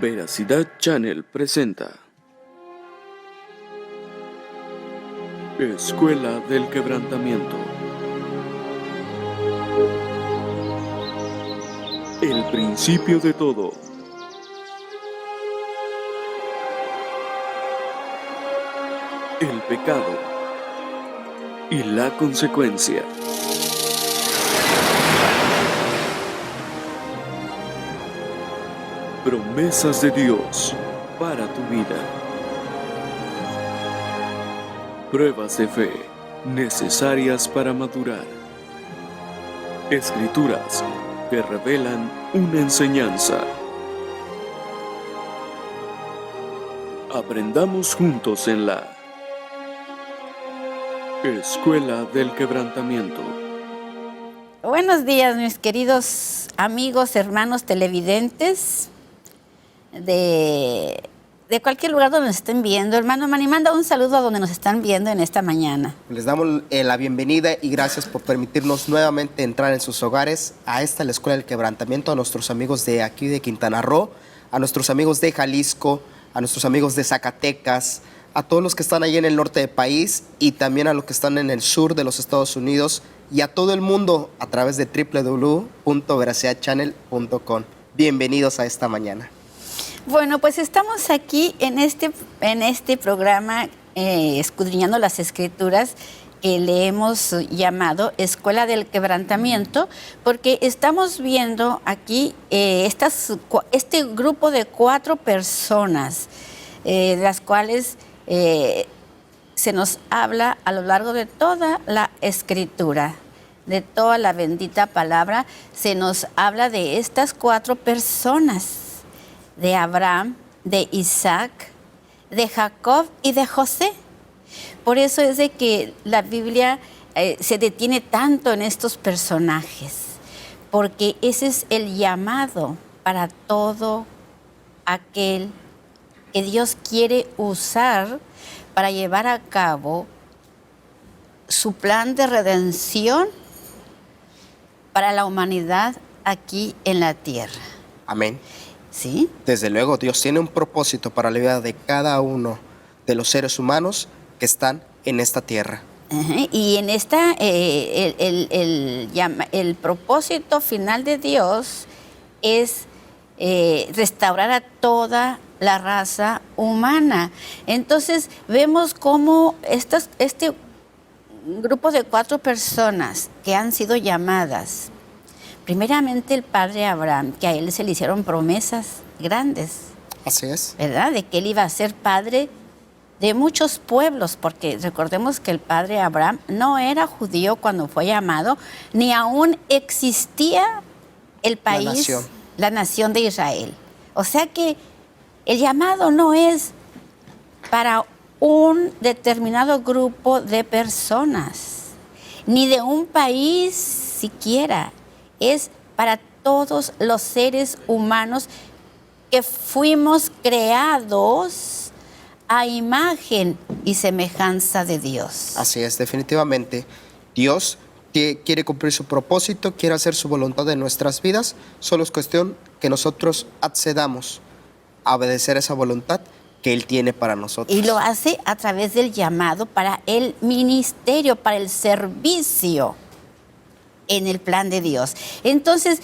Veracidad Channel presenta Escuela del Quebrantamiento. El principio de todo. El pecado y la consecuencia. Promesas de Dios para tu vida. Pruebas de fe necesarias para madurar. Escrituras que revelan una enseñanza. Aprendamos juntos en la Escuela del Quebrantamiento. Buenos días, mis queridos amigos, hermanos televidentes de cualquier lugar donde nos estén viendo. Hermano Manny, manda un saludo a donde nos están viendo en esta mañana. Les damos la bienvenida y gracias por permitirnos nuevamente entrar en sus hogares a esta, la Escuela del Quebrantamiento, a nuestros amigos de aquí de Quintana Roo, a nuestros amigos de Jalisco, a nuestros amigos de Zacatecas, a todos los que están ahí en el norte del país y también a los que están en el sur de los Estados Unidos y a todo el mundo a través de www.veracidadchannel.com. Bienvenidos a esta mañana. Bueno, pues estamos aquí en este programa escudriñando las Escrituras que le hemos llamado Escuela del Quebrantamiento, porque estamos viendo aquí este grupo de 4 personas, las cuales se nos habla a lo largo de toda la Escritura, de toda la bendita palabra. Se nos habla de estas 4 personas, de Abraham, de Isaac, de Jacob y de José. Por eso es de que la Biblia se detiene tanto en estos personajes, porque ese es el llamado para todo aquel que Dios quiere usar para llevar a cabo su plan de redención para la humanidad aquí en la tierra. Amén. ¿Sí? Desde luego, Dios tiene un propósito para la vida de cada uno de los seres humanos que están en esta tierra. Y en esta, el propósito final de Dios es restaurar a toda la raza humana. Entonces vemos cómo este grupo de 4 personas que han sido llamadas, primeramente el padre Abraham, que a él se le hicieron promesas grandes. Así es. ¿Verdad? De que él iba a ser padre de muchos pueblos, porque recordemos que el padre Abraham no era judío cuando fue llamado, ni aún existía el país, la nación de Israel. O sea que el llamado no es para un determinado grupo de personas, ni de un país siquiera. Es para todos los seres humanos que fuimos creados a imagen y semejanza de Dios. Así es, definitivamente. Dios quiere cumplir su propósito, quiere hacer su voluntad en nuestras vidas. Solo es cuestión que nosotros accedamos a obedecer esa voluntad que Él tiene para nosotros. Y lo hace a través del llamado para el ministerio, para el servicio en el plan de Dios. Entonces,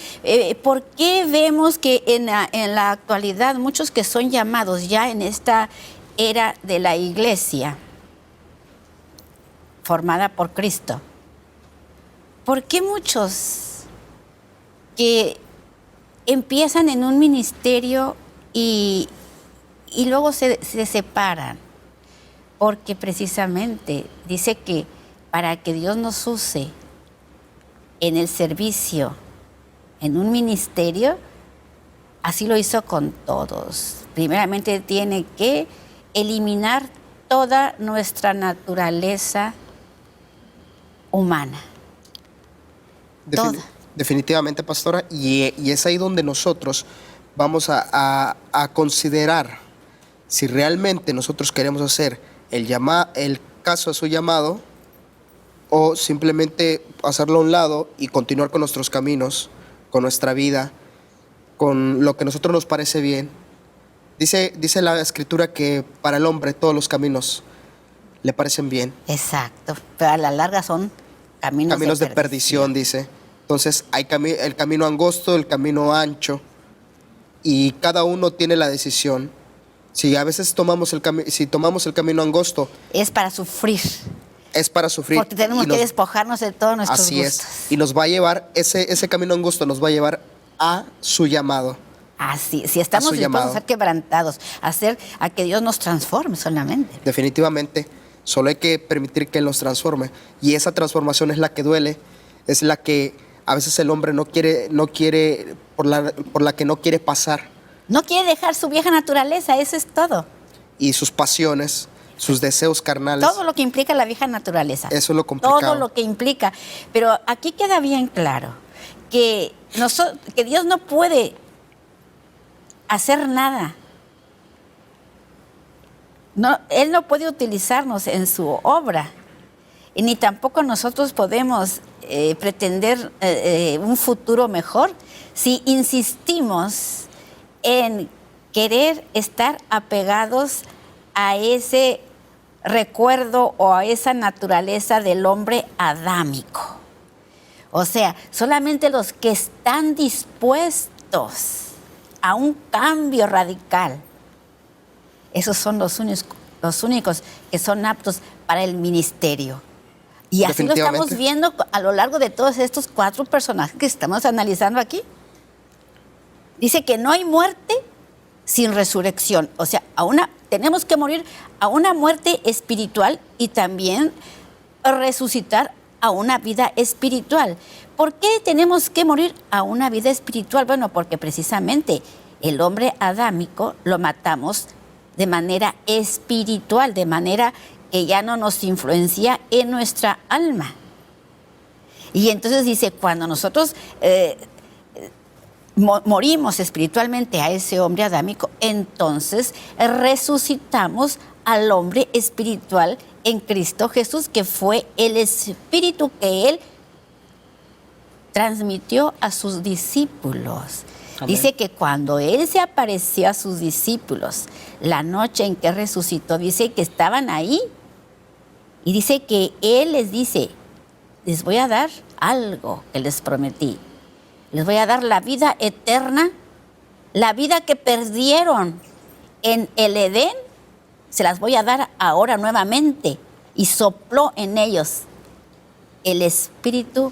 ¿por qué vemos que en la actualidad muchos que son llamados ya en esta era de la iglesia formada por Cristo? ¿Por qué muchos que empiezan en un ministerio y luego se separan? Porque precisamente dice que para que Dios nos use en el servicio, en un ministerio, así lo hizo con todos. Primeramente tiene que eliminar toda nuestra naturaleza humana. Definitivamente, pastora, y es ahí donde nosotros vamos a considerar si realmente nosotros queremos hacer el caso a su llamado o simplemente hacerlo a un lado y continuar con nuestros caminos, con nuestra vida, con lo que a nosotros nos parece bien, Dice la Escritura que para el hombre todos los caminos le parecen bien. Exacto, pero a la larga son caminos De perdición, dice. Entonces hay el camino angosto, el camino ancho, y cada uno tiene la decisión. Si a veces tomamos el camino angosto, es para sufrir. Es para sufrir. Porque tenemos que despojarnos de todos nuestros así gustos. Es. Y nos va a llevar, ese camino angosto nos va a llevar a su llamado. Así, si estamos dispuestos a ser quebrantados, a que Dios nos transforme solamente. Definitivamente, solo hay que permitir que Él nos transforme. Y esa transformación es la que duele, es la que a veces el hombre no quiere por la que no quiere pasar. No quiere dejar su vieja naturaleza, eso es todo. Y sus pasiones, sus deseos carnales. Todo lo que implica la vieja naturaleza. Eso es lo complicado. Todo lo que implica. Pero aquí queda bien claro que Dios no puede hacer nada. No, Él no puede utilizarnos en su obra. Y ni tampoco nosotros podemos pretender un futuro mejor si insistimos en querer estar apegados a ese recuerdo o a esa naturaleza del hombre adámico. O sea, solamente los que están dispuestos a un cambio radical, esos son los únicos que son aptos para el ministerio. Y así lo estamos viendo a lo largo de todos estos 4 personajes que estamos analizando aquí. Dice que no hay muerte sin resurrección. O sea, tenemos que morir a una muerte espiritual y también resucitar a una vida espiritual. ¿Por qué tenemos que morir a una vida espiritual? Bueno, porque precisamente el hombre adámico lo matamos de manera espiritual, de manera que ya no nos influencia en nuestra alma. Y entonces dice, cuando nosotros morimos espiritualmente a ese hombre adámico, entonces resucitamos al hombre espiritual en Cristo Jesús, que fue el espíritu que Él transmitió a sus discípulos. Amén. Dice que cuando Él se apareció a sus discípulos, la noche en que resucitó, dice que estaban ahí. Y dice que Él les dice, les voy a dar algo que les prometí. Les voy a dar la vida eterna, la vida que perdieron en el Edén, se las voy a dar ahora nuevamente. Y sopló en ellos el espíritu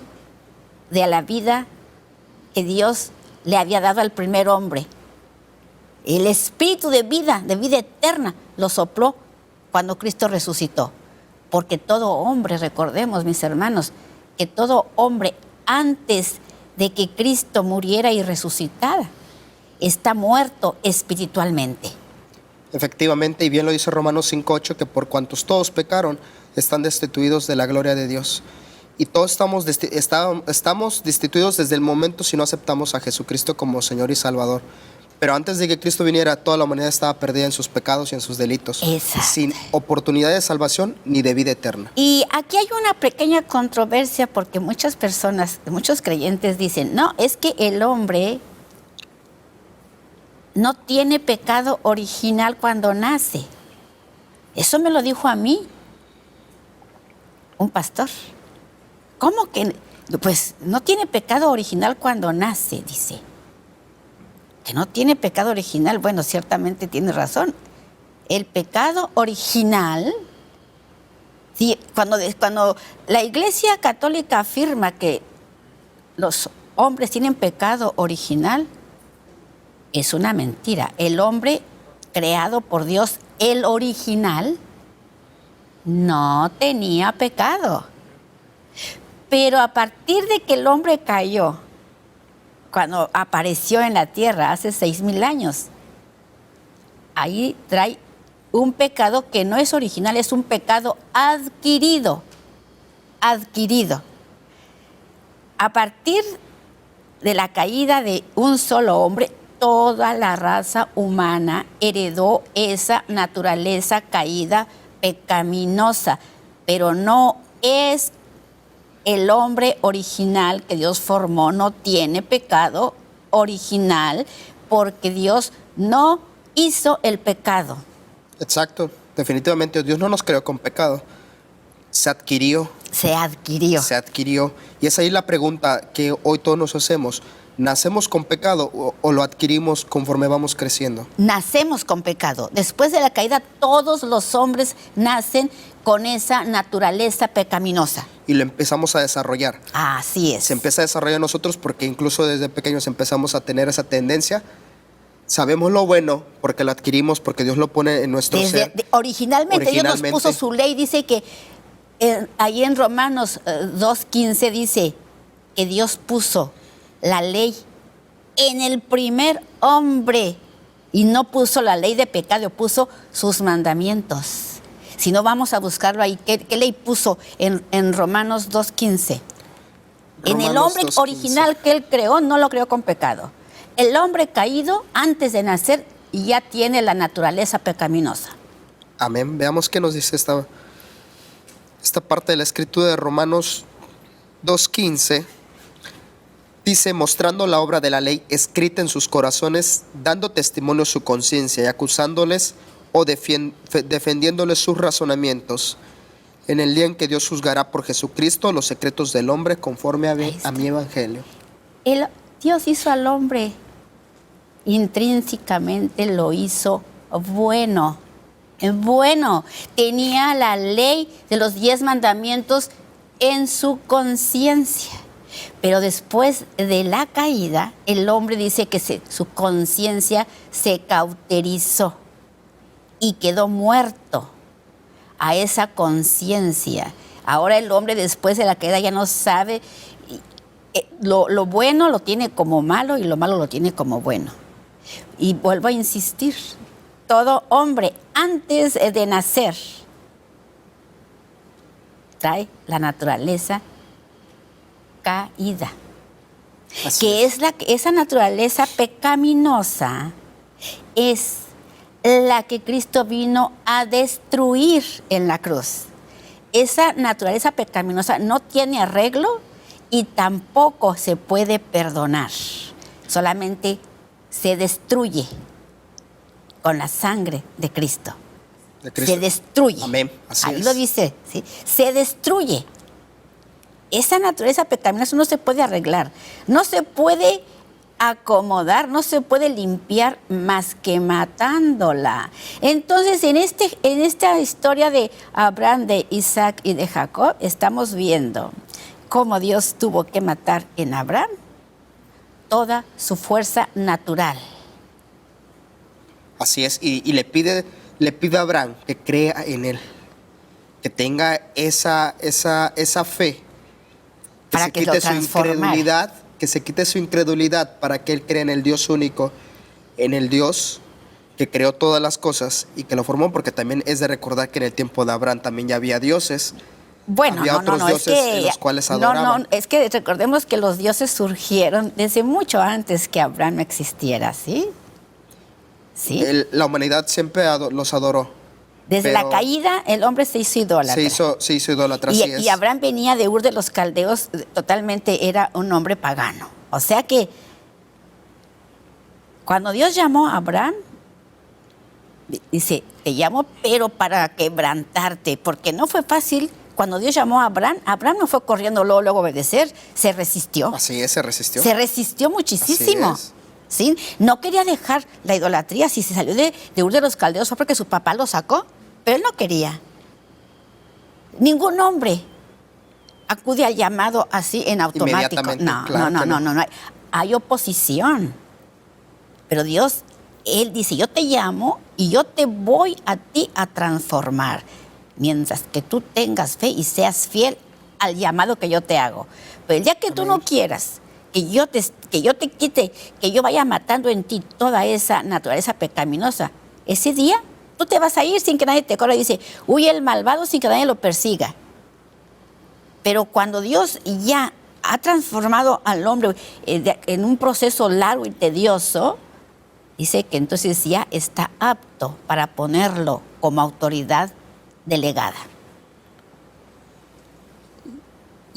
de la vida que Dios le había dado al primer hombre. El espíritu de vida eterna, lo sopló cuando Cristo resucitó. Porque todo hombre, recordemos, mis hermanos, que todo hombre antes de que Cristo muriera y resucitara, está muerto espiritualmente. Efectivamente, y bien lo dice Romanos 5:8, que por cuantos todos pecaron, están destituidos de la gloria de Dios. Y todos estamos destituidos desde el momento si no aceptamos a Jesucristo como Señor y Salvador. Pero antes de que Cristo viniera, toda la humanidad estaba perdida en sus pecados y en sus delitos. Exacto. Sin oportunidad de salvación ni de vida eterna. Y aquí hay una pequeña controversia porque muchas personas, muchos creyentes dicen, no, es que el hombre no tiene pecado original cuando nace. Eso me lo dijo a mí un pastor. ¿Cómo que? Pues no tiene pecado original cuando nace, dice. Que no tiene pecado original. Bueno, ciertamente tiene razón. El pecado original, sí, cuando la Iglesia Católica afirma que los hombres tienen pecado original, es una mentira. El hombre creado por Dios, el original, no tenía pecado. Pero a partir de que el hombre cayó, cuando apareció en la tierra hace 6,000 años, ahí trae un pecado que no es original, es un pecado adquirido. Adquirido. A partir de la caída de un solo hombre, toda la raza humana heredó esa naturaleza caída pecaminosa, pero no es el hombre original que Dios formó, no tiene pecado original porque Dios no hizo el pecado. Exacto. Definitivamente Dios no nos creó con pecado. Se adquirió. Se adquirió. Se adquirió. Y es ahí la pregunta que hoy todos nos hacemos. ¿Nacemos con pecado o lo adquirimos conforme vamos creciendo? Nacemos con pecado. Después de la caída, todos los hombres nacen con esa naturaleza pecaminosa. Y lo empezamos a desarrollar. Así es. Se empieza a desarrollar en nosotros porque incluso desde pequeños empezamos a tener esa tendencia. Sabemos lo bueno porque lo adquirimos, porque Dios lo pone en nuestro ser. Originalmente Dios nos puso su ley. Dice que ahí en Romanos 2:15 dice que Dios puso la ley en el primer hombre y no puso la ley de pecado, puso sus mandamientos. Si no, vamos a buscarlo ahí. ¿Qué ley puso en Romanos 2:15? En el hombre 2:15. original que él creó, no lo creó con pecado. El hombre caído, antes de nacer, ya tiene la naturaleza pecaminosa. Amén. Veamos qué nos dice esta parte de la escritura de Romanos 2:15. Dice, mostrando la obra de la ley escrita en sus corazones, dando testimonio su conciencia y acusándoles o defendiéndoles sus razonamientos, en el día en que Dios juzgará por Jesucristo los secretos del hombre conforme a mi evangelio. Dios hizo al hombre, intrínsecamente lo hizo bueno. Bueno, tenía la ley de los 10 mandamientos en su conciencia. Pero después de la caída, el hombre dice que su conciencia se cauterizó y quedó muerto a esa conciencia. Ahora el hombre después de la caída ya no sabe, lo bueno lo tiene como malo y lo malo lo tiene como bueno. Y vuelvo a insistir, todo hombre antes de nacer trae la naturaleza caída, que es esa naturaleza pecaminosa es la que Cristo vino a destruir en la cruz. Esa naturaleza pecaminosa no tiene arreglo y tampoco se puede perdonar. Solamente se destruye con la sangre de Cristo. Se destruye. Amén. Así Ahí es. lo dice, ¿sí? Se destruye. Esa naturaleza pecaminosa no se puede arreglar, no se puede acomodar, no se puede limpiar más que matándola. Entonces, en esta historia de Abraham, de Isaac y de Jacob, estamos viendo cómo Dios tuvo que matar en Abraham toda su fuerza natural. Así es, y le pide a Abraham que crea en él, que tenga esa fe, Para que lo transformara. Que se quite su incredulidad para que él crea en el Dios único, en el Dios que creó todas las cosas y que lo formó, porque también es de recordar que en el tiempo de Abraham también ya había dioses. Bueno, había otros dioses en los cuales adoraban. es que recordemos que los dioses surgieron desde mucho antes que Abraham existiera, ¿sí? ¿Sí? La humanidad siempre los adoró. Desde la caída, el hombre se hizo idólatra. Se hizo idólatra, así es. Y Abraham venía de Ur de los Caldeos, totalmente era un hombre pagano. O sea que cuando Dios llamó a Abraham, dice, te llamo pero para quebrantarte, porque no fue fácil. Cuando Dios llamó a Abraham, Abraham no fue corriendo luego a obedecer, se resistió. Así es, se resistió. Se resistió muchísimo. ¿Sí? No quería dejar la idolatría. Si se salió de Ur de los Caldeos fue porque su papá lo sacó, pero él no quería. Ningún hombre acude al llamado así en automático. No. Hay oposición. Pero Dios, Él dice, yo te llamo y yo te voy a ti a transformar. Mientras que tú tengas fe y seas fiel al llamado que yo te hago. Pero el día que tú no quieras que yo te quite, que yo vaya matando en ti toda esa naturaleza pecaminosa, ese día tú te vas a ir sin que nadie te corra. Dice, huye el malvado sin que nadie lo persiga. Pero cuando Dios ya ha transformado al hombre en un proceso largo y tedioso, dice que entonces ya está apto para ponerlo como autoridad delegada.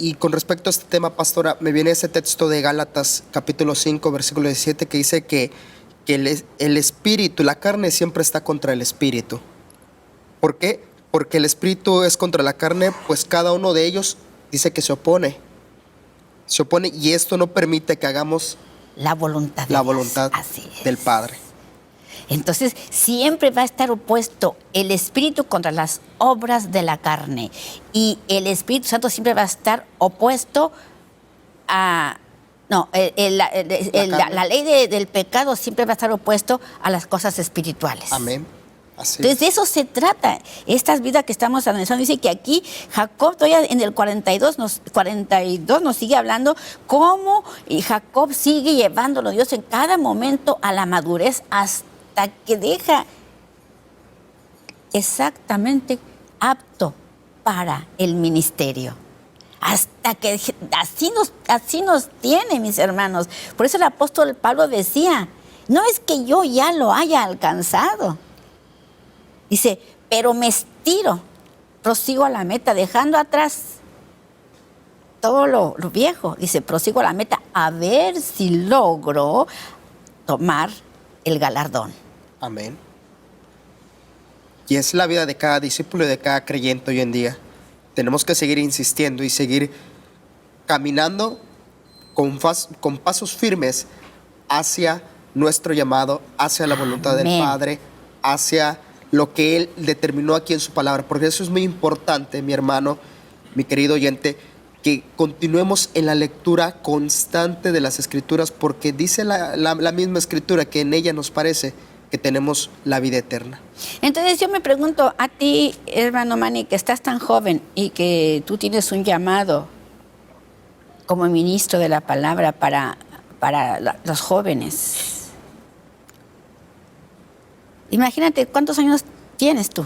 Y con respecto a este tema, pastora, me viene ese texto de Gálatas, capítulo 5, versículo 17, que dice que que el espíritu, la carne siempre está contra el espíritu. ¿Por qué? Porque el espíritu es contra la carne, pues cada uno de ellos dice que se opone. Se opone y esto no permite que hagamos La voluntad de la Dios. voluntad Así es. del Padre. Entonces, siempre va a estar opuesto el Espíritu contra las obras de la carne. Y el Espíritu Santo siempre va a estar opuesto a... No, la ley del pecado siempre va a estar opuesto a las cosas espirituales. Amén. Así Entonces, es. de eso se trata. Estas vidas que estamos analizando, dice que aquí Jacob, todavía en el 42 nos sigue hablando cómo Jacob sigue llevándolo Dios en cada momento a la madurez hasta que deja exactamente apto para el ministerio. Hasta que así nos tiene, mis hermanos. Por eso el apóstol Pablo decía, no es que yo ya lo haya alcanzado. Dice, pero me estiro, prosigo a la meta, dejando atrás todo lo viejo. Dice, prosigo a la meta a ver si logro tomar el galardón. Amén. Y es la vida de cada discípulo y de cada creyente hoy en día. Tenemos que seguir insistiendo y seguir caminando con pasos firmes hacia nuestro llamado, hacia la voluntad del Amén. Padre, hacia lo que Él determinó aquí en su palabra. Porque eso es muy importante, mi hermano, mi querido oyente, que continuemos en la lectura constante de las Escrituras, porque dice la misma Escritura que en ella nos parece que tenemos la vida eterna. Entonces yo me pregunto a ti, hermano Manny, que estás tan joven y que tú tienes un llamado como ministro de la palabra para los jóvenes. Imagínate cuántos años tienes tú.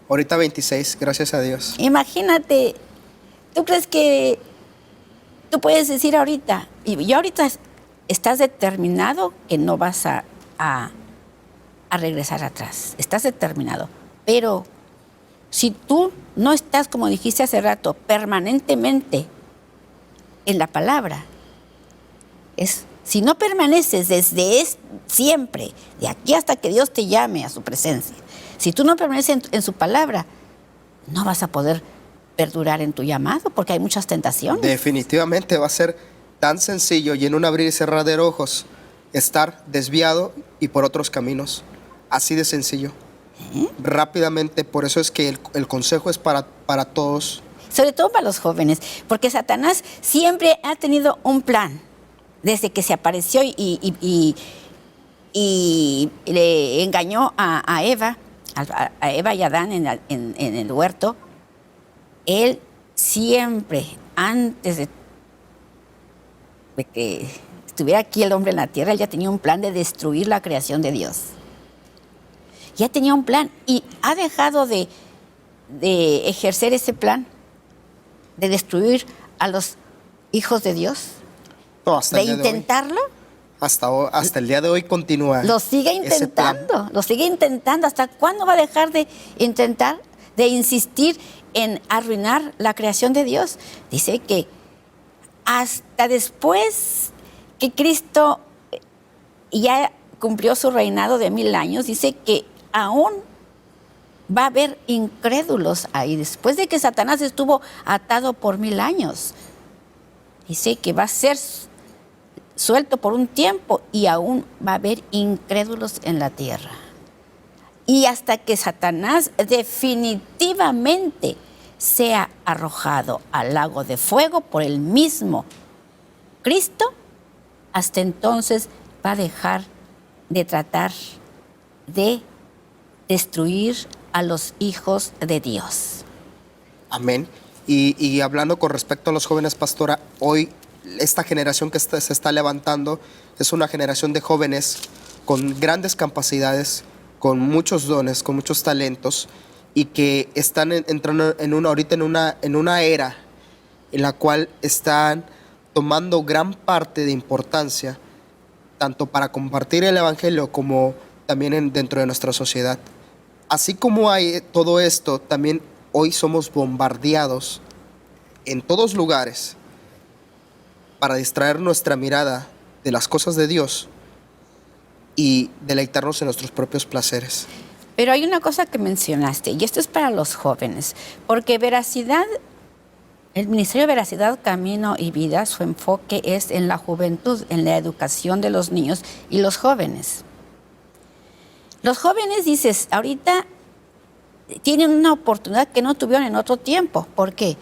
Ahorita 26, gracias a Dios. Imagínate, ¿tú crees que tú puedes decir ahorita, y ahorita estás determinado que no vas a regresar atrás? Estás determinado. Pero si tú no estás, como dijiste hace rato, permanentemente en la palabra, si no permaneces desde siempre, de aquí hasta que Dios te llame a su presencia, si tú no permaneces en su palabra, no vas a poder perdurar en tu llamado, porque hay muchas tentaciones. Definitivamente va a ser tan sencillo y en un abrir y cerrar de ojos estar desviado y por otros caminos. Así de sencillo. Rápidamente, por eso es que el consejo es para todos. Sobre todo para los jóvenes, porque Satanás siempre ha tenido un plan, desde que se apareció y le engañó a Eva y Adán en el huerto. Él siempre, antes de que estuviera aquí el hombre en la tierra, él ya tenía un plan de destruir la creación de Dios. Ya tenía un plan y ha dejado de ejercer ese plan, de destruir a los hijos de Dios, No, hasta de el día de hoy. intentarlo. Hasta el día de hoy continúa. Lo sigue ese plan. intentando, lo sigue intentando. ¿Hasta cuándo va a dejar de intentar, de insistir en arruinar la creación de Dios? Dice que hasta después que Cristo ya cumplió su reinado de 1000 años, dice que aún va a haber incrédulos ahí. Después de que Satanás estuvo atado por 1000 años, dice que va a ser suelto por un tiempo y aún va a haber incrédulos en la tierra. Y hasta que Satanás definitivamente sea arrojado al lago de fuego por el mismo Cristo, hasta entonces va a dejar de tratar de destruir a los hijos de Dios. Amén. Y hablando con respecto a los jóvenes, pastora, hoy esta generación que se está levantando es una generación de jóvenes con grandes capacidades, con muchos dones, con muchos talentos, y que están entrando ahorita en una era en la cual están tomando gran parte de importancia, tanto para compartir el evangelio como también dentro de nuestra sociedad. Así como hay todo esto, también hoy somos bombardeados en todos lugares para distraer nuestra mirada de las cosas de Dios y deleitarnos en nuestros propios placeres. Pero hay una cosa que mencionaste, y esto es para los jóvenes, porque Veracidad, el Ministerio de Veracidad, Camino y Vida, su enfoque es en la juventud, en la educación de los niños y los jóvenes. Los jóvenes, dices, ahorita tienen una oportunidad que no tuvieron en otro tiempo. ¿Por qué?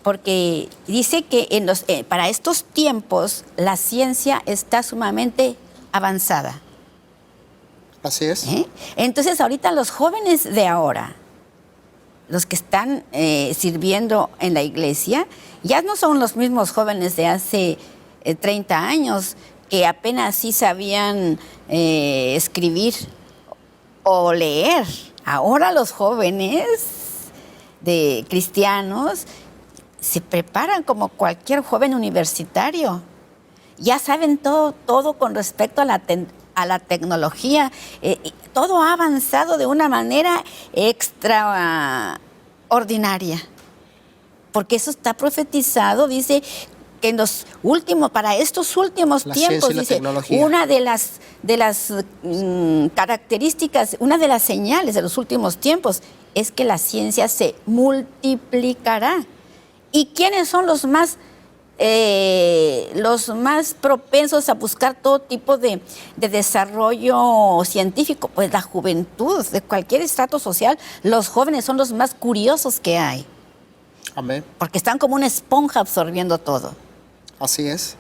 Porque dice que para estos tiempos la ciencia está sumamente avanzada. Así es. Entonces, ahorita los jóvenes de ahora, los que están sirviendo en la iglesia, ya no son los mismos jóvenes de hace 30 años, que apenas sí sabían escribir o leer. Ahora los jóvenes de cristianos se preparan como cualquier joven universitario. Ya saben todo con respecto a la tecnología. Todo ha avanzado de una manera extraordinaria. Porque eso está profetizado, dice que para estos últimos tiempos, dice, una de las características, una de las señales de los últimos tiempos es que la ciencia se multiplicará. ¿Y quiénes son los más propensos a buscar todo tipo de desarrollo científico? Pues la juventud, de cualquier estrato social, los jóvenes son los más curiosos que hay. Amén. Porque están como una esponja absorbiendo todo. Así es.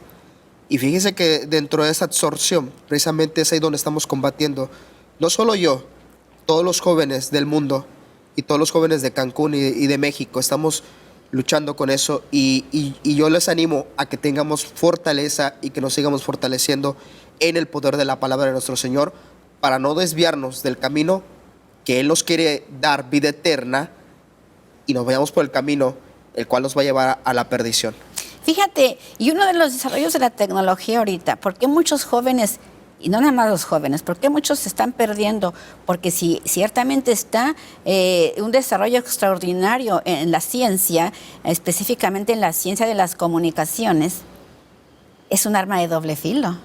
Y fíjese que dentro de esa absorción, precisamente es ahí donde estamos combatiendo. No solo yo, todos los jóvenes del mundo y todos los jóvenes de Cancún y de México estamos luchando con eso, y yo les animo a que tengamos fortaleza y que nos sigamos fortaleciendo en el poder de la palabra de nuestro Señor para no desviarnos del camino que Él nos quiere dar, vida eterna, y nos vayamos por el camino el cual nos va a llevar a la perdición. Fíjate, y uno de los desarrollos de la tecnología ahorita, ¿por qué muchos jóvenes, y no nada más los jóvenes, por qué muchos se están perdiendo? Porque si ciertamente está un desarrollo extraordinario en la ciencia, específicamente en la ciencia de las comunicaciones, es un arma de doble filo.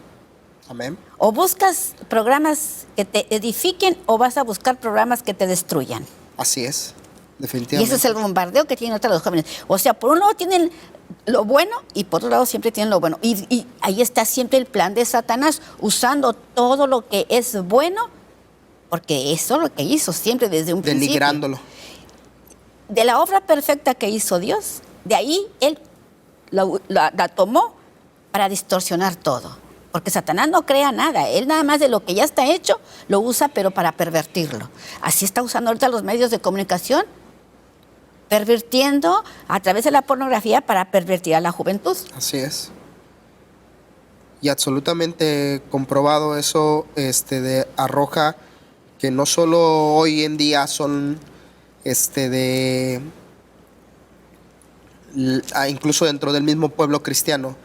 Amén. O buscas programas que te edifiquen o vas a buscar programas que te destruyan. Así es, Y definitivamente. ese es el bombardeo que tienen ahorita los jóvenes. O sea, por un lado tienen lo bueno y por otro lado siempre tienen lo bueno. Y ahí está siempre el plan de Satanás, usando todo lo que es bueno, porque eso es lo que hizo siempre desde un principio. Denigrándolo. De la obra perfecta que hizo Dios, de ahí Él la tomó para distorsionar todo. Porque Satanás no crea nada, él nada más de lo que ya está hecho lo usa, pero para pervertirlo. Así está usando ahorita los medios de comunicación, pervirtiendo a través de la pornografía para pervertir a la juventud. Así es. Y absolutamente comprobado eso, arroja que no solo hoy en día son incluso dentro del mismo pueblo cristiano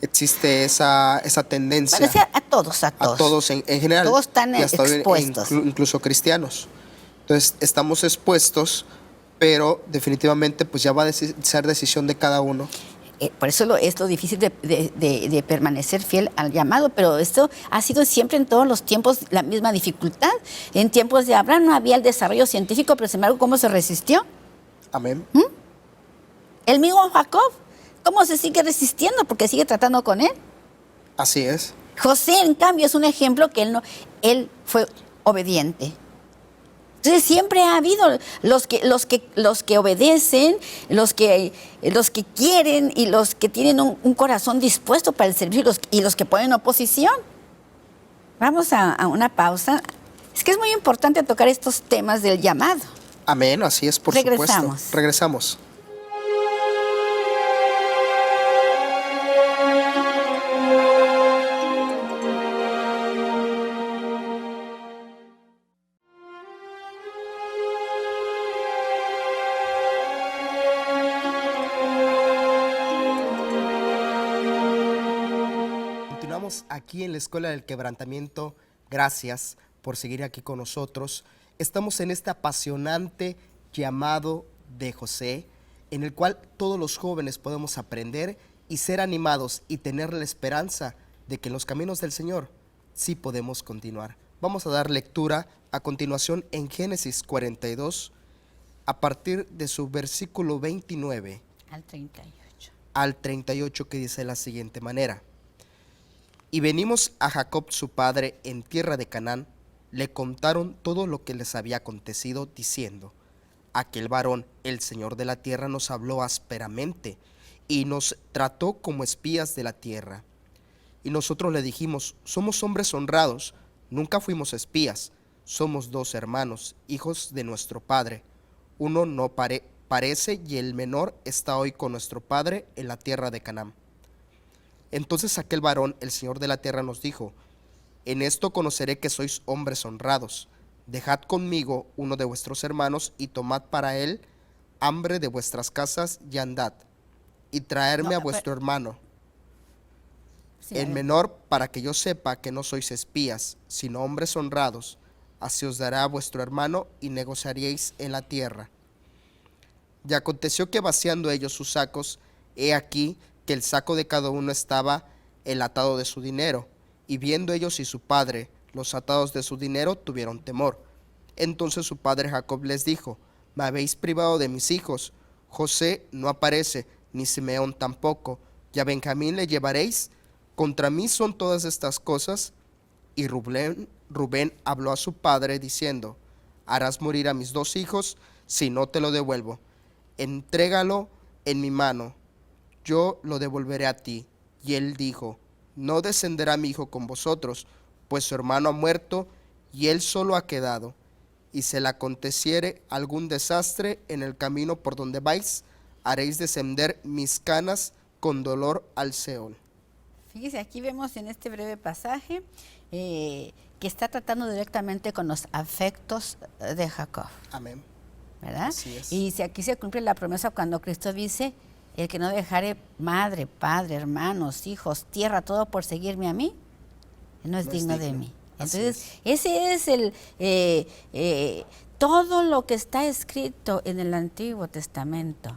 existe esa tendencia. Parece a todos. A todos en general. Todos están y hasta expuestos. Incluso cristianos. Entonces estamos expuestos, pero definitivamente pues ya va a ser decisión de cada uno. Por eso es lo difícil de permanecer fiel al llamado, pero esto ha sido siempre en todos los tiempos la misma dificultad. En tiempos de Abraham no había el desarrollo científico, pero sin embargo, ¿cómo se resistió? Amén. El mismo Jacob, ¿cómo se sigue resistiendo? Porque sigue tratando con él. Así es. José, en cambio, es un ejemplo que él fue obediente. Entonces siempre ha habido los que obedecen, los que quieren y los que tienen un corazón dispuesto para el servicio y los que ponen oposición. Vamos a una pausa. Es que es muy importante tocar estos temas del llamado. Amén, así es, por supuesto. Regresamos. Aquí en la Escuela del Quebrantamiento, gracias por seguir aquí con nosotros. Estamos en este apasionante llamado de José, en el cual todos los jóvenes podemos aprender y ser animados y tener la esperanza de que en los caminos del Señor sí podemos continuar. Vamos a dar lectura a continuación en Génesis 42, a partir de su versículo 29 Al 38. al 38, que dice de la siguiente manera: Y venimos a Jacob su padre en tierra de Canaán, le contaron todo lo que les había acontecido, diciendo: Aquel varón, el Señor de la tierra, nos habló ásperamente y nos trató como espías de la tierra. Y nosotros le dijimos: somos hombres honrados, nunca fuimos espías, somos 2 hermanos, hijos de nuestro padre. Uno no parece y el menor está hoy con nuestro padre en la tierra de Canaán. Entonces aquel varón, el Señor de la tierra, nos dijo: en esto conoceré que sois hombres honrados. Dejad conmigo uno de vuestros hermanos y tomad para él hambre de vuestras casas y andad, y traerme a vuestro hermano, Sí, el menor, para que yo sepa que no sois espías, sino hombres honrados. Así os dará vuestro hermano y negociaréis en la tierra. Y aconteció que vaciando ellos sus sacos, he aquí que el saco de cada uno estaba el atado de su dinero. Y viendo ellos y su padre los atados de su dinero, tuvieron temor. Entonces su padre Jacob les dijo: me habéis privado de mis hijos. José no aparece, ni Simeón tampoco, y a Benjamín le llevaréis. Contra mí son todas estas cosas. Y Rubén habló a su padre diciendo: harás morir a mis 2 hijos si no te lo devuelvo. Entrégalo en mi mano, yo lo devolveré a ti. Y él dijo: no descenderá mi hijo con vosotros, pues su hermano ha muerto y él solo ha quedado. Y se le aconteciere algún desastre en el camino por donde vais, haréis descender mis canas con dolor al Seol. Fíjese, aquí vemos en este breve pasaje que está tratando directamente con los afectos de Jacob, Amén. ¿verdad? Así es. Y si aquí se cumple la promesa cuando Cristo dice: el que no dejare madre, padre, hermanos, hijos, tierra, todo por seguirme a mí, no es digno de mí. Entonces, ese es todo lo que está escrito en el Antiguo Testamento.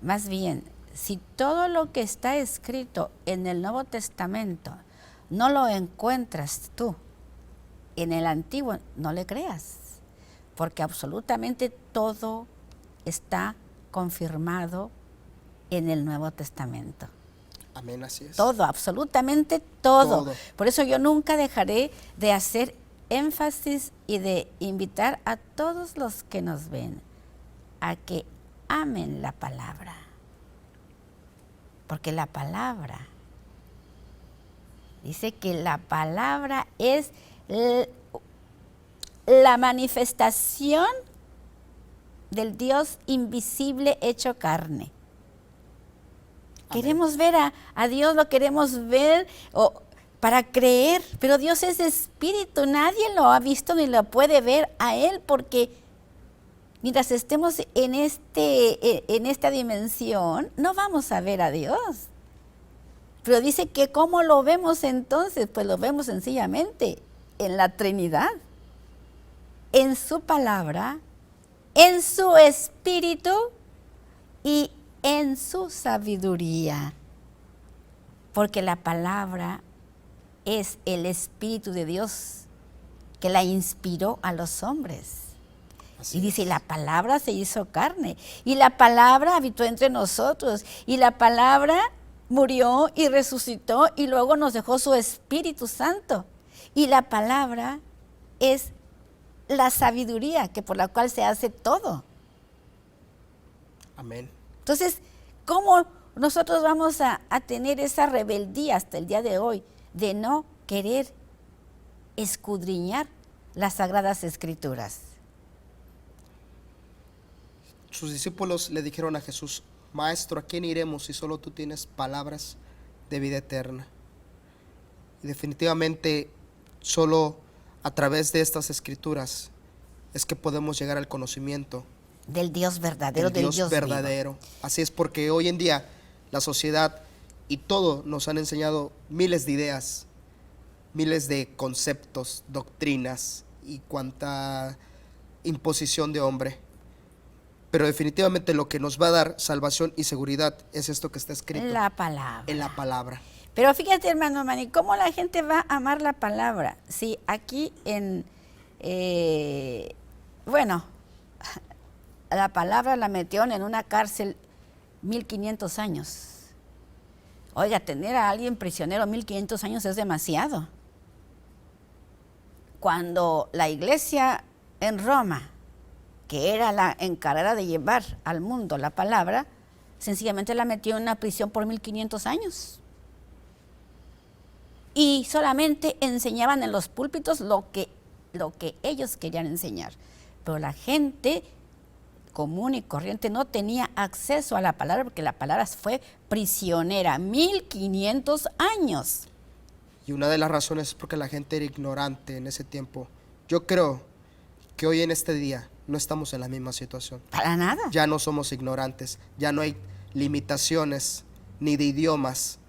Más bien, si todo lo que está escrito en el Nuevo Testamento no lo encuentras tú en el Antiguo, no le creas, porque absolutamente todo está confirmado en el Nuevo Testamento. Amén, así es. Todo, absolutamente todo. Todo. Por eso yo nunca dejaré de hacer énfasis y de invitar a todos los que nos ven a que amen la palabra. Porque la palabra, dice que la palabra es la manifestación del Dios invisible hecho carne. Amén. Queremos ver a Dios, lo queremos ver para creer, pero Dios es espíritu, nadie lo ha visto ni lo puede ver a Él, porque mientras estemos en esta dimensión, no vamos a ver a Dios. Pero dice que ¿cómo lo vemos entonces? Pues lo vemos sencillamente en la Trinidad, en su palabra, en su espíritu y en su sabiduría. Porque la palabra es el Espíritu de Dios que la inspiró a los hombres. Así y dice, es. La palabra se hizo carne, y la palabra habitó entre nosotros, y la palabra murió y resucitó, y luego nos dejó su Espíritu Santo. Y la palabra es la sabiduría que por la cual se hace todo. Amén. Entonces, ¿cómo nosotros vamos a tener esa rebeldía hasta el día de hoy de no querer escudriñar las Sagradas Escrituras? Sus discípulos le dijeron a Jesús: Maestro, ¿a quién iremos si solo tú tienes palabras de vida eterna? Y definitivamente solo a través de estas escrituras es que podemos llegar al conocimiento del Dios verdadero, del Dios verdadero. Vivo. Así es, porque hoy en día la sociedad y todo nos han enseñado miles de ideas, miles de conceptos, doctrinas y cuanta imposición de hombre. Pero definitivamente lo que nos va a dar salvación y seguridad es esto que está escrito. La palabra. En la palabra. Pero fíjate, hermano Manny, ¿cómo la gente va a amar la palabra? Sí, aquí bueno, la palabra la metieron en una cárcel 1500 años. Oiga, tener a alguien prisionero 1500 años es demasiado. Cuando la iglesia en Roma, que era la encargada de llevar al mundo la palabra, sencillamente la metió en una prisión por 1500 años. Y solamente enseñaban en los púlpitos lo que ellos querían enseñar. Pero la gente común y corriente no tenía acceso a la palabra porque la palabra fue prisionera 1500 años. Y una de las razones es porque la gente era ignorante en ese tiempo. Yo creo que hoy en este día no estamos en la misma situación. Para nada. Ya no somos ignorantes, ya no hay limitaciones ni de idiomas,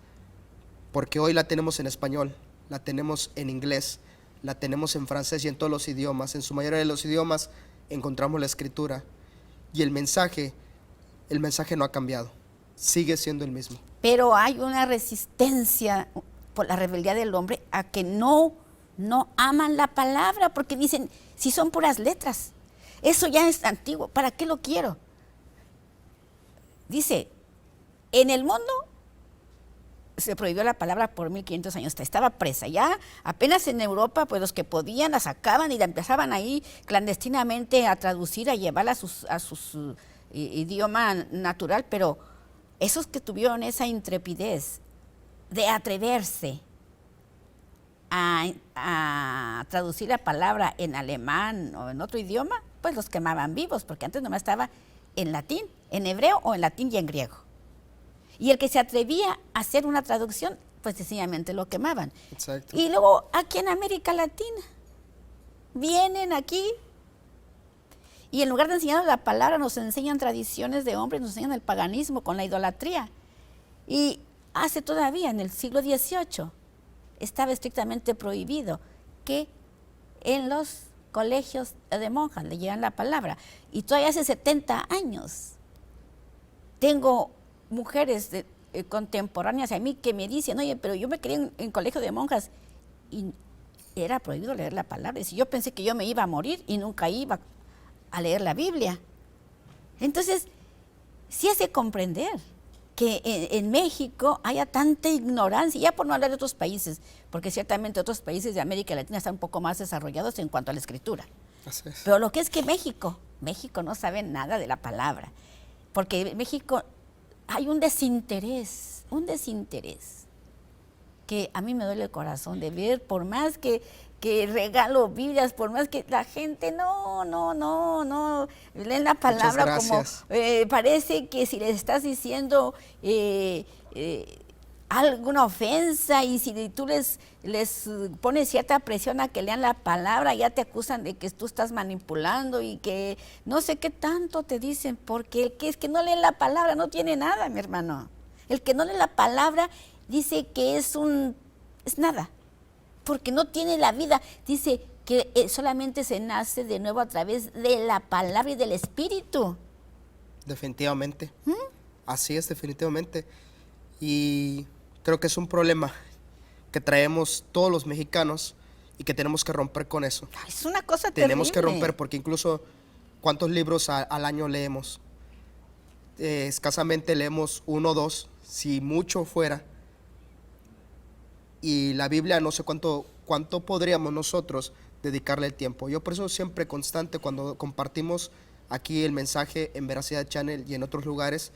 porque hoy la tenemos en español, la tenemos en inglés, la tenemos en francés y en todos los idiomas. En su mayoría de los idiomas encontramos la escritura y el mensaje no ha cambiado, sigue siendo el mismo. Pero hay una resistencia por la rebeldía del hombre a que no aman la palabra, porque dicen, si son puras letras, eso ya es antiguo, ¿para qué lo quiero? Dice, en el mundo se prohibió la palabra por 1500 años, estaba presa. Ya apenas en Europa, pues los que podían la sacaban y la empezaban ahí clandestinamente a traducir, a llevarla a su idioma natural, pero esos que tuvieron esa intrepidez de atreverse a traducir la palabra en alemán o en otro idioma, pues los quemaban vivos, porque antes nomás estaba en latín, en hebreo o en latín y en griego. Y el que se atrevía a hacer una traducción, pues sencillamente lo quemaban. Exacto. Y luego aquí en América Latina, vienen aquí y en lugar de enseñarnos la palabra, nos enseñan tradiciones de hombres, nos enseñan el paganismo con la idolatría. Y hace todavía, en el siglo XVIII, estaba estrictamente prohibido que en los colegios de monjas le llevan la palabra. Y todavía hace 70 años tengo mujeres contemporáneas a mí que me dicen, oye, pero yo me crié en colegio de monjas y era prohibido leer la palabra. Y yo pensé que yo me iba a morir y nunca iba a leer la Biblia. Entonces, sí hace comprender que en México haya tanta ignorancia, ya por no hablar de otros países, porque ciertamente otros países de América Latina están un poco más desarrollados en cuanto a la escritura. Así es. Pero lo que es que México no sabe nada de la palabra, porque en México hay un desinterés que a mí me duele el corazón de ver, por más que regalo Biblias, por más que la gente no leen la palabra como parece que si les estás diciendo alguna ofensa y si tú les pones cierta presión a que lean la palabra, ya te acusan de que tú estás manipulando y que no sé qué tanto te dicen, porque el que es que no lee la palabra no tiene nada, mi hermano. El que no lee la palabra dice que es nada, porque no tiene la vida. Dice que solamente se nace de nuevo a través de la palabra y del Espíritu. Definitivamente. Así es, definitivamente. Y creo que es un problema que traemos todos los mexicanos y que tenemos que romper con eso. Es una cosa Tenemos que terrible. romper, porque incluso ¿cuántos libros al año leemos? Escasamente leemos 1 o 2, si mucho fuera. Y la Biblia no sé cuánto podríamos nosotros dedicarle el tiempo. Yo por eso siempre constante cuando compartimos aquí el mensaje en Veracidad Channel y en otros lugares,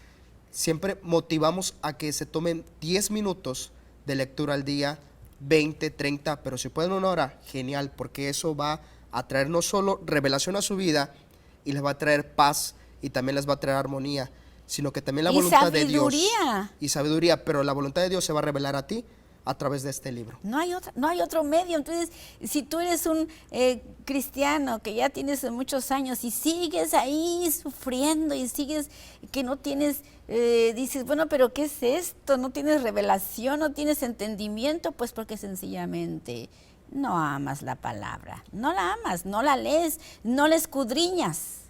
siempre motivamos a que se tomen 10 minutos de lectura al día, 20, 30, pero si pueden 1 hora, genial, porque eso va a traer no solo revelación a su vida y les va a traer paz y también les va a traer armonía, sino que también la voluntad de Dios. Y sabiduría, pero la voluntad de Dios se va a revelar a ti a través de este libro. No hay otro medio. Entonces, si tú eres un cristiano que ya tienes muchos años y sigues ahí sufriendo y sigues que no tienes, dices, bueno, pero ¿qué es esto? No tienes revelación, no tienes entendimiento, pues porque sencillamente no amas la palabra, no la amas, no la lees, no la escudriñas.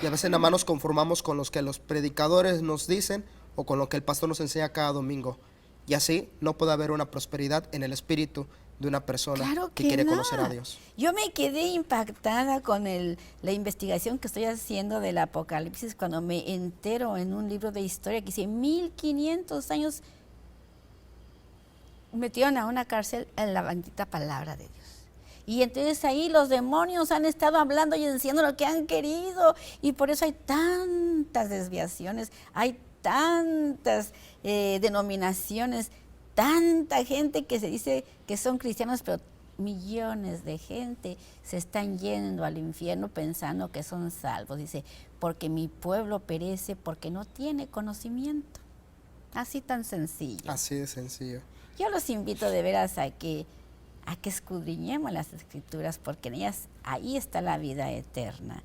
Y a veces nada más nos conformamos con los que los predicadores nos dicen o con lo que el pastor nos enseña cada domingo. Y así no puede haber una prosperidad en el espíritu de una persona Claro que que quiere no. conocer a Dios. Yo me quedé impactada con la investigación que estoy haciendo del Apocalipsis cuando me entero en un libro de historia que dice 1500 años metieron a una cárcel en la bendita palabra de Dios. Y entonces ahí los demonios han estado hablando y diciendo lo que han querido. Y por eso hay tantas desviaciones, hay tantas denominaciones, tanta gente que se dice que son cristianos, pero millones de gente se están yendo al infierno pensando que son salvos. Dice, porque mi pueblo perece porque no tiene conocimiento. Así tan sencillo. Así de sencillo. Yo los invito de veras a que escudriñemos las Escrituras, porque en ellas ahí está la vida eterna.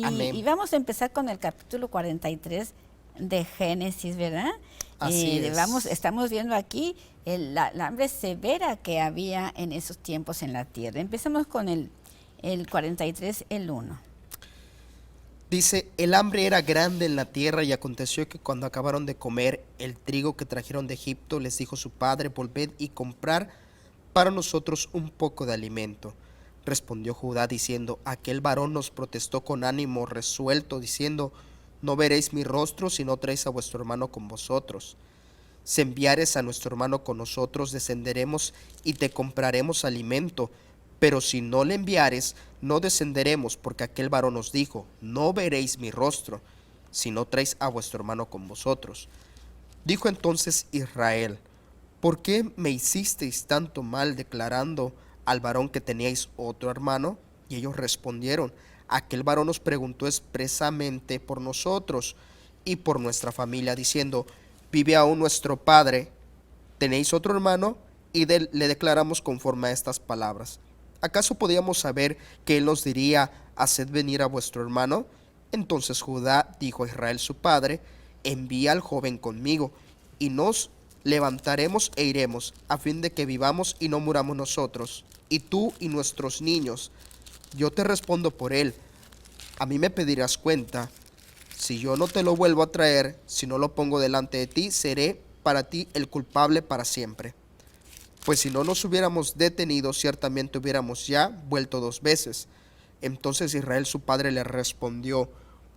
Amén. Y vamos a empezar con el capítulo 43 de Génesis, ¿verdad? Así es. Estamos viendo aquí la hambre severa que había en esos tiempos en la tierra. Empezamos con el 43, el 1. Dice, el hambre era grande en la tierra y aconteció que cuando acabaron de comer el trigo que trajeron de Egipto, les dijo su padre, volved y comprar para nosotros un poco de alimento. Respondió Judá diciendo, aquel varón nos protestó con ánimo resuelto, diciendo, no veréis mi rostro si no traéis a vuestro hermano con vosotros. Si enviares a nuestro hermano con nosotros, descenderemos y te compraremos alimento. Pero si no le enviares, no descenderemos, porque aquel varón nos dijo, no veréis mi rostro, si no traéis a vuestro hermano con vosotros. Dijo entonces Israel, ¿por qué me hicisteis tanto mal declarando al varón que teníais otro hermano? Y ellos respondieron, aquel varón nos preguntó expresamente por nosotros y por nuestra familia, diciendo, vive aún nuestro padre, ¿tenéis otro hermano? Y le declaramos conforme a estas palabras. ¿Acaso podíamos saber que él nos diría, haced venir a vuestro hermano? Entonces Judá dijo a Israel su padre, envía al joven conmigo, y nos levantaremos e iremos, a fin de que vivamos y no muramos nosotros, y tú y nuestros niños. Yo te respondo por él, a mí me pedirás cuenta. Si yo no te lo vuelvo a traer, si no lo pongo delante de ti, seré para ti el culpable para siempre. Pues si no nos hubiéramos detenido, ciertamente hubiéramos ya vuelto 2 veces. Entonces Israel su padre le respondió,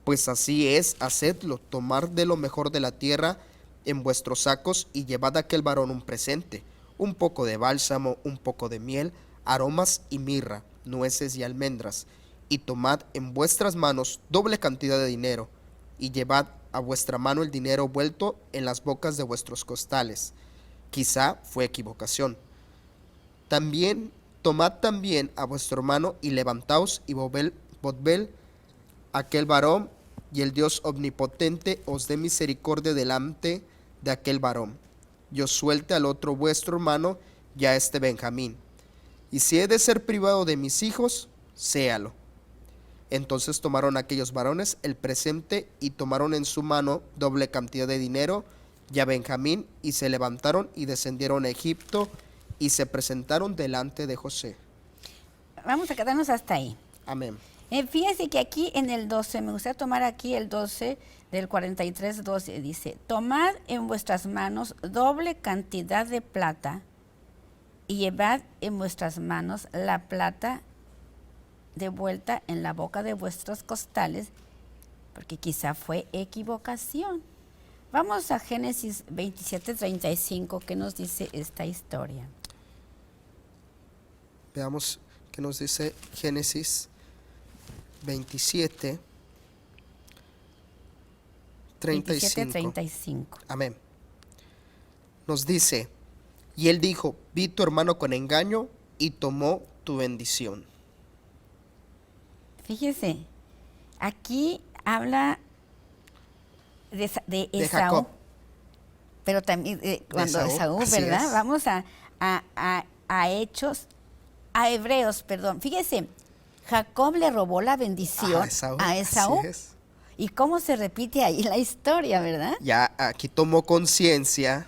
pues así es, hacedlo, tomad de lo mejor de la tierra en vuestros sacos y llevad a aquel varón un presente, un poco de bálsamo, un poco de miel, aromas y mirra, nueces y almendras, y tomad en vuestras manos doble cantidad de dinero, y llevad a vuestra mano el dinero vuelto en las bocas de vuestros costales. Quizá fue equivocación. También tomad también a vuestro hermano y levantaos y volved aquel varón, y el Dios omnipotente os dé misericordia delante de aquel varón. Yo suelte al otro vuestro hermano y a este Benjamín. Y si he de ser privado de mis hijos, séalo. Entonces tomaron aquellos varones el presente y tomaron en su mano doble cantidad de dinero y a Benjamín, y se levantaron y descendieron a Egipto y se presentaron delante de José. Vamos a quedarnos hasta ahí. Amén. Fíjense que aquí en el 12, me gustaría tomar aquí el 12 del 43, 12, dice, tomad en vuestras manos doble cantidad de plata y llevad en vuestras manos la plata de vuelta en la boca de vuestros costales, porque quizá fue equivocación. Vamos a Génesis 27, 35, ¿qué nos dice esta historia? Veamos qué nos dice Génesis 27, 35. 35. Amén. Nos dice, y él dijo, vi tu hermano con engaño y tomó tu bendición. Fíjese, aquí habla de Esaú, Jacob. pero también cuando Esaú, así ¿verdad? es. Vamos a Hechos, a Hebreos, perdón. Fíjese, Jacob le robó la bendición a Esaú. Así es. ¿Y cómo se repite ahí la historia, verdad? Ya aquí tomó conciencia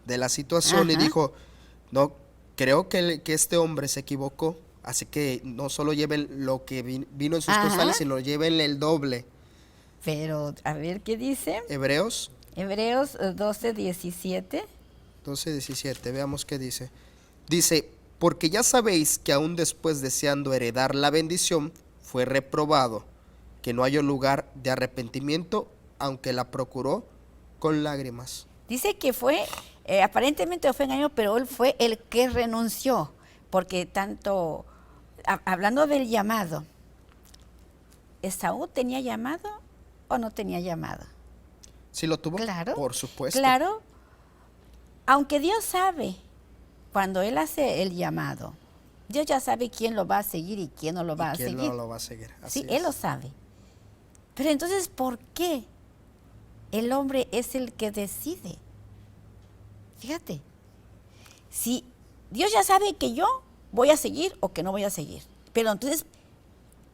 de la situación. Ajá. Y dijo, no, creo que este hombre se equivocó, así que no solo lleven lo que vino en sus Ajá. costales, sino lleven el doble. Pero, a ver, ¿qué dice? Hebreos Hebreos 12, 17. 12:17, veamos qué dice. Dice, porque ya sabéis que aún después deseando heredar la bendición, fue reprobado, que no haya lugar de arrepentimiento, aunque la procuró con lágrimas. Dice que fue, aparentemente fue engaño, pero él fue el que renunció, porque tanto, hablando del llamado, ¿Esaú tenía llamado o no tenía llamado? ¿Sí lo tuvo? Claro. Por supuesto. Claro, aunque Dios sabe, cuando Él hace el llamado, Dios ya sabe quién lo va a seguir y quién no lo va a ¿Quién seguir. no lo va a seguir? Así Sí, es. Él lo sabe. Pero entonces, ¿por qué el hombre es el que decide? Fíjate, si Dios ya sabe que yo voy a seguir o que no voy a seguir, pero entonces,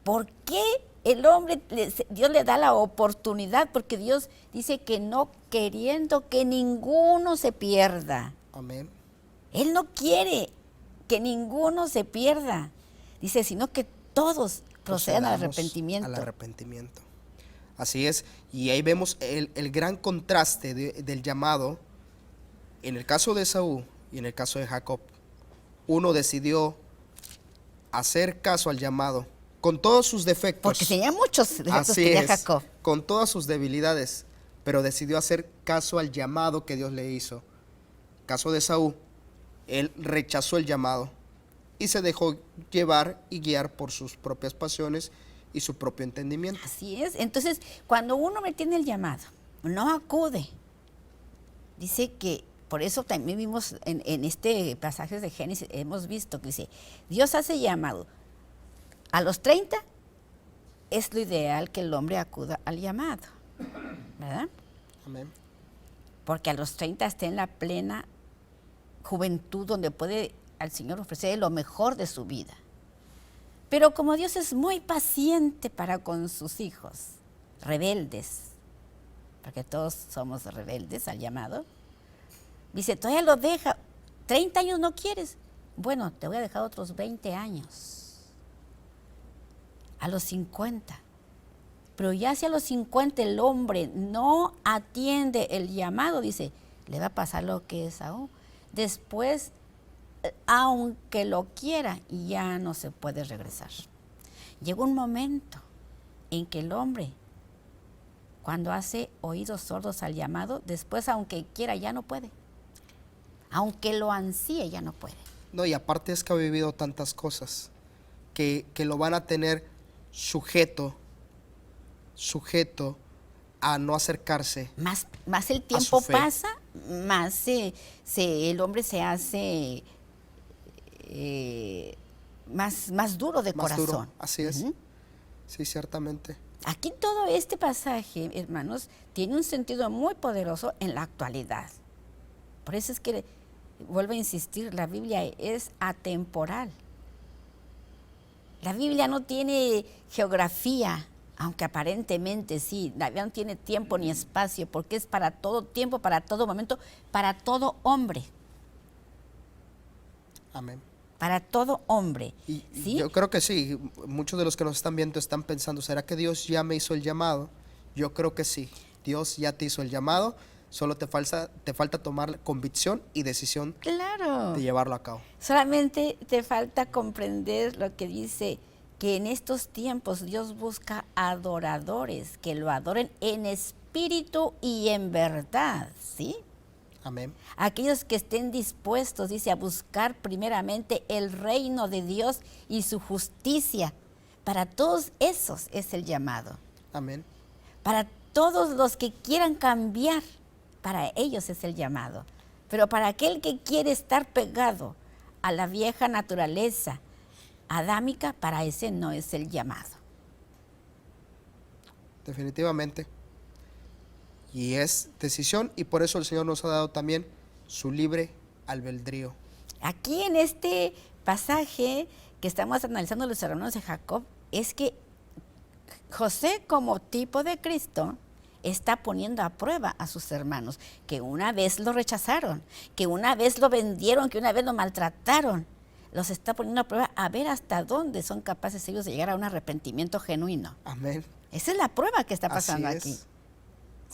¿por qué el hombre, Dios le da la oportunidad? Porque Dios dice que no queriendo que ninguno se pierda. Amén. Él no quiere que ninguno se pierda. Dice, sino que todos procedan al Procedamos arrepentimiento. Al arrepentimiento. Así es. Y ahí vemos el gran contraste del llamado en el caso de Esaú y en el caso de Jacob. Uno decidió hacer caso al llamado con todos sus defectos. Porque tenía muchos defectos, Así tenía es, Jacob. con todas sus debilidades, pero decidió hacer caso al llamado que Dios le hizo. Caso de Esaú, él rechazó el llamado y se dejó llevar y guiar por sus propias pasiones y su propio entendimiento. Así es. Entonces, cuando uno me tiene el llamado, no acude. Dice que, por eso también vimos en este pasaje de Génesis, hemos visto que dice, Dios hace llamado. A los 30 es lo ideal que el hombre acuda al llamado, ¿verdad? Amén. Porque a los 30 está en la plena juventud donde puede al Señor ofrecer lo mejor de su vida. Pero como Dios es muy paciente para con sus hijos, rebeldes, porque todos somos rebeldes al llamado, dice, todavía lo deja, 30 años no quieres, bueno, te voy a dejar otros 20 años. A los 50. Pero ya si a los 50 el hombre no atiende el llamado, dice, le va a pasar lo que es Esaú. Después, aunque lo quiera, ya no se puede regresar. Llega un momento en que el hombre, cuando hace oídos sordos al llamado, después, aunque quiera, ya no puede. Aunque lo ansíe, ya no puede. No, y aparte es que ha vivido tantas cosas que lo van a tener sujeto a no acercarse. Más el tiempo fe. pasa, más el hombre se hace más duro de Más corazón. duro, así es. Ujú. Sí, ciertamente. Aquí todo este pasaje, hermanos, tiene un sentido muy poderoso en la actualidad. Por eso es que, vuelvo a insistir, la Biblia es atemporal. La Biblia no tiene geografía, aunque aparentemente sí. La Biblia no tiene tiempo ni espacio, porque es para todo tiempo, para todo momento, para todo hombre. Amén. Para todo hombre. Y ¿Sí? yo creo que sí, muchos de los que nos están viendo están pensando, ¿será que Dios ya me hizo el llamado? Yo creo que sí, Dios ya te hizo el llamado, solo te falta tomar convicción y decisión Claro. de llevarlo a cabo. Solamente te falta comprender lo que dice, que en estos tiempos Dios busca adoradores, que lo adoren en espíritu y en verdad, ¿sí? Amén. Aquellos que estén dispuestos, dice, a buscar primeramente el reino de Dios y su justicia. Para todos esos es el llamado. Amén. Para todos los que quieran cambiar, para ellos es el llamado. Pero para aquel que quiere estar pegado a la vieja naturaleza adámica, para ese no es el llamado. Definitivamente. Y es decisión, y por eso el Señor nos ha dado también su libre albedrío. Aquí en este pasaje que estamos analizando los hermanos de Jacob, es que José, como tipo de Cristo, está poniendo a prueba a sus hermanos, que una vez lo rechazaron, que una vez lo vendieron, que una vez lo maltrataron. Los está poniendo a prueba a ver hasta dónde son capaces ellos de llegar a un arrepentimiento genuino. Amén. Esa es la prueba que está pasando Así aquí. es.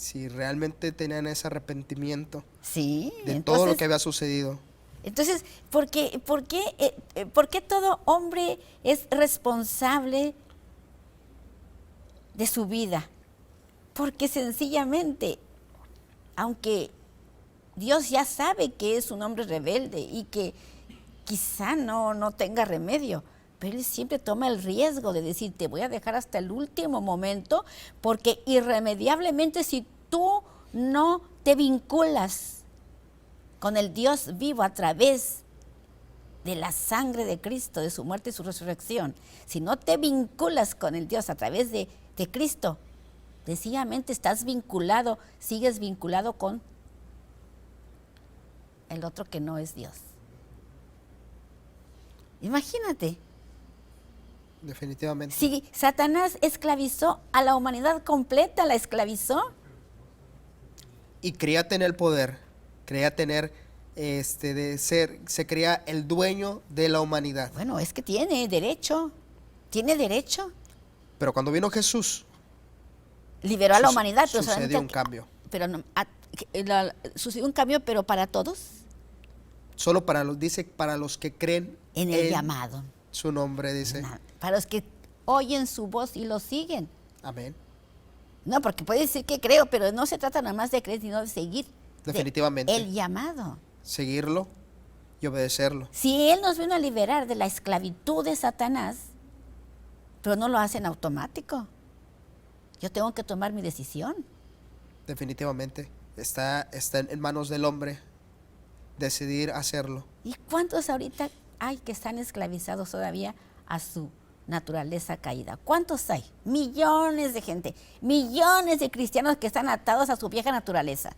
Si realmente tenían ese arrepentimiento Sí, de todo lo que había sucedido. entonces, ¿por qué todo hombre es responsable de su vida? Porque sencillamente, aunque Dios ya sabe que es un hombre rebelde y que quizá no tenga remedio, pero Él siempre toma el riesgo de decir, te voy a dejar hasta el último momento, porque irremediablemente si tú no te vinculas con el Dios vivo a través de la sangre de Cristo, de su muerte y su resurrección, si no te vinculas con el Dios a través de Cristo, sencillamente estás vinculado, sigues vinculado con el otro que no es Dios. Imagínate, Definitivamente. si Satanás esclavizó a la humanidad completa, la esclavizó. Y creía tener poder, creía tener, se creía el dueño de la humanidad. Bueno, es que tiene derecho. Pero cuando vino Jesús, Liberó a la humanidad, pero sucedió solamente un cambio. Pero sucedió un cambio, pero para todos, Solo para los que creen en el llamado. su nombre, dice. Para los que oyen su voz y lo siguen. Amén. No, porque puede decir que creo, pero no se trata nada más de creer, sino de seguir. Definitivamente. El llamado. Seguirlo y obedecerlo. Si Él nos vino a liberar de la esclavitud de Satanás, pero no lo hace en automático. Yo tengo que tomar mi decisión. Definitivamente. Está en manos del hombre decidir hacerlo. ¿Y cuántos ahorita hay que están esclavizados todavía a su naturaleza caída? ¿Cuántos hay? Millones de gente, millones de cristianos que están atados a su vieja naturaleza.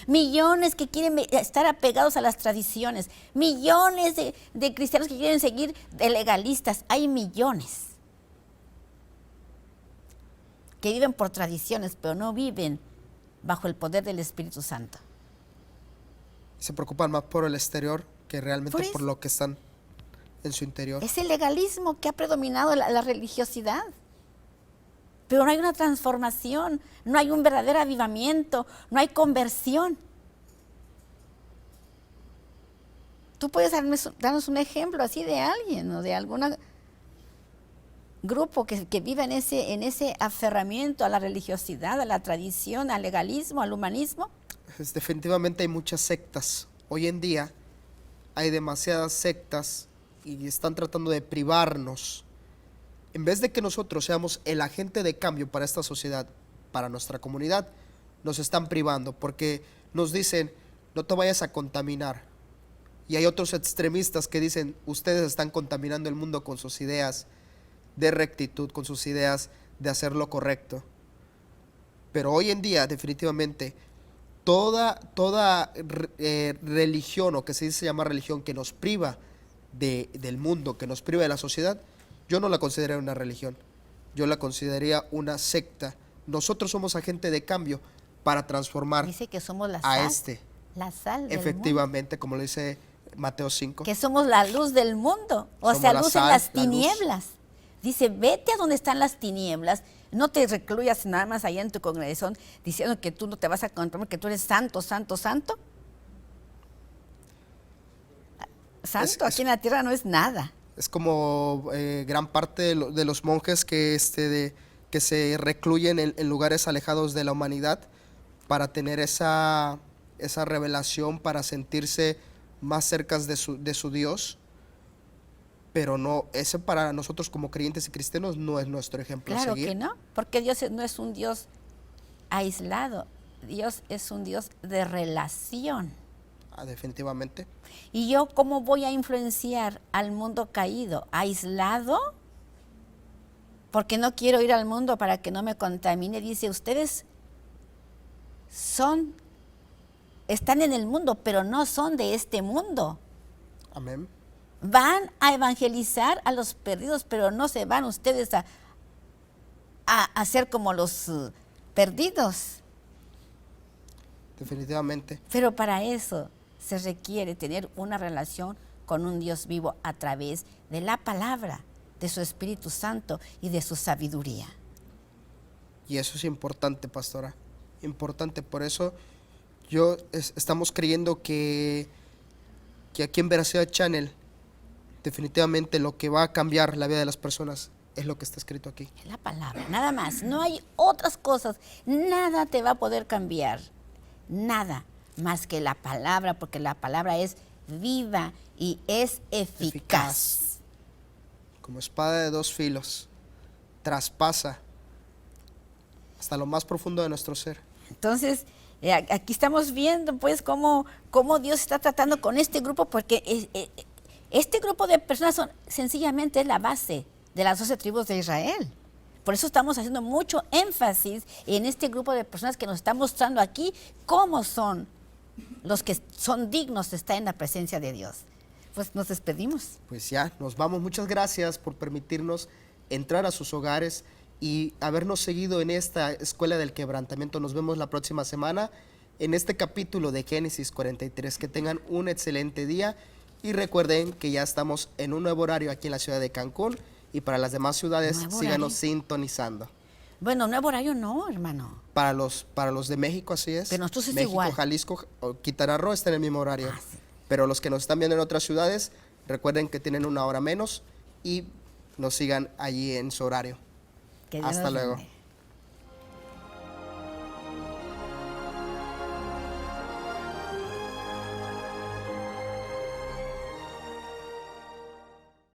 Millones que quieren estar apegados a las tradiciones. Millones de cristianos que quieren seguir de legalistas. Hay millones que viven por tradiciones, pero no viven bajo el poder del Espíritu Santo. Se preocupan más por el exterior que realmente por lo que están en su interior. Es el legalismo que ha predominado la religiosidad. Pero no hay una transformación, no hay un verdadero avivamiento, no hay conversión. Tú puedes darnos un ejemplo así de alguien o de algún grupo que vive en ese aferramiento a la religiosidad, a la tradición, al legalismo, al humanismo. Definitivamente hay muchas sectas. Hoy en día hay demasiadas sectas y están tratando de privarnos. En vez de que nosotros seamos el agente de cambio para esta sociedad, para nuestra comunidad, nos están privando porque nos dicen, no te vayas a contaminar. Y hay otros extremistas que dicen, ustedes están contaminando el mundo con sus ideas de rectitud, con sus ideas de hacer lo correcto. Pero hoy en día, definitivamente, toda religión, o que se dice llama religión, que nos priva del mundo, que nos priva de la sociedad, yo no la consideraría una religión, yo la consideraría una secta. Nosotros somos agente de cambio para transformar. Dice que somos la a sal, la sal del efectivamente, como lo dice Mateo 5. Que somos la luz del mundo, o Somos sea, la luz sal, en las la luz. tinieblas. Dice, vete a donde están las tinieblas, no te recluyas nada más allá en tu congregación diciendo que tú no te vas a controlar, que tú eres santo, santo, santo. Santo aquí en la tierra no es nada. Es como gran parte de los monjes que se recluyen en lugares alejados de la humanidad para tener esa revelación, para sentirse más cerca de su Dios. Pero no, ese para nosotros como creyentes y cristianos no es nuestro ejemplo a Claro seguir. que no, porque Dios no es un Dios aislado, Dios es un Dios de relación. Definitivamente. ¿Y yo cómo voy a influenciar al mundo caído? ¿Aislado? Porque no quiero ir al mundo para que no me contamine. Dice, ustedes están en el mundo, pero no son de este mundo. Amén. Van a evangelizar a los perdidos, pero no se van ustedes a ser como los perdidos. Definitivamente. Pero para eso se requiere tener una relación con un Dios vivo a través de la palabra, de su Espíritu Santo y de su sabiduría. Y eso es importante, pastora. importante. Por eso estamos creyendo que aquí en Veracidad Channel definitivamente lo que va a cambiar la vida de las personas es lo que está escrito aquí. Es la palabra, nada más. No hay otras cosas. Nada te va a poder cambiar. Nada más que la palabra, porque la palabra es viva y es eficaz. Como espada de dos filos, traspasa hasta lo más profundo de nuestro ser. Entonces, aquí estamos viendo pues cómo Dios está tratando con este grupo, porque este grupo de personas sencillamente es la base de las 12 tribus de Israel. Por eso estamos haciendo mucho énfasis en este grupo de personas que nos está mostrando aquí cómo son los que son dignos de estar en la presencia de Dios. Pues nos despedimos. Pues ya, nos vamos. Muchas gracias por permitirnos entrar a sus hogares y habernos seguido en esta Escuela del Quebrantamiento. Nos vemos la próxima semana en este capítulo de Génesis 43. Que tengan un excelente día y recuerden que ya estamos en un nuevo horario aquí en la ciudad de Cancún y para las demás ciudades síganos sintonizando. Bueno, nuevo horario no, hermano. Para los de México así es. Pero nosotros es México, igual. Jalisco o Quintana Roo están en el mismo horario. Sí. Pero los que nos están viendo en otras ciudades, recuerden que tienen una hora menos y nos sigan allí en su horario. Que Dios Hasta los luego. bendiga.